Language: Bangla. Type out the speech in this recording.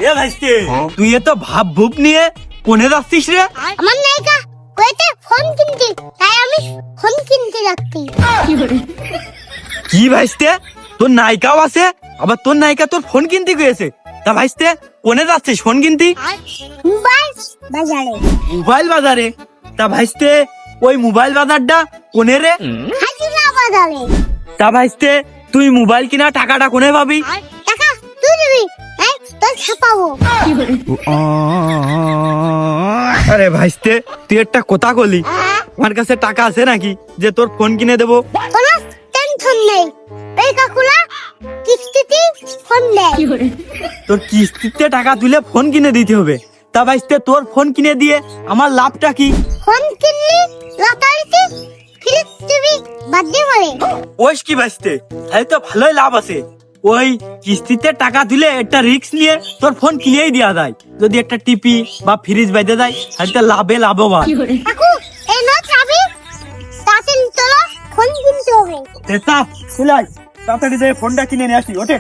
এ ভাইস্তে, তুই এত ভাব ভুপ নিয়ে কোনে যাচ্ছিস রে? আমার নায়িকা কইতে ফোন কিনতে, তাই আমি ফোন কিনতে যাচ্ছি। কি ভাইস্তে, তোর নায়িকাও আছে, আবার তোর নায়িকা তোর ফোন কিনতে গিয়েছে? তা ভাইস্তে কোনে যাচ্ছিস ফোন কিনতে? মোবাইল বাজারে। মোবাইল বাজারে? তা ভাইস্তে ওই মোবাইল বাজারটা কোনে রে? হাজিরা বাজারে। তা ভাইস্তে তুই মোবাইল কিনা টাকাটা কোনে পাবি? টাকা তুই দিবি, এই তোর ছাপাবো। আরে ভাইস্তে তুই একটা কথা কলি, আমার কাছে টাকা আছে নাকি যে তোর ফোন কিনে দেবো? কোনো টেনশন নেই, এই কাকুলা কিস্তিতে ফোন দেয়। তোর কিস্তিতে টাকা তুলে ফোন কিনে দিতে হবে। তা ভাইস্তে তোর ফোন কিনে দিয়ে আমার লাভটা কি? ফোন কিনলি লটারিতে ফিরিস দিবি বাদে বলে। ওইস কি ভাইস্তে, তাহলে তো ভালোই লাভ আছে। ওই কিস্তিতে টাকা তুলে একটা রিস্ক নিয়ে তোর ফোন কিনেই দেওয়া যায়। যদি একটা টিপি বা ফ্রিজ বাইতে যায় তাহলে তো লাভে লাভবান। কাকু এই নো চাবি, তাড়াতাড়ি চলো ফোন কিনতে হবে। তাড়াতাড়ি যাই ফোনটা কিনে নিয়ে আসি। ওঠে।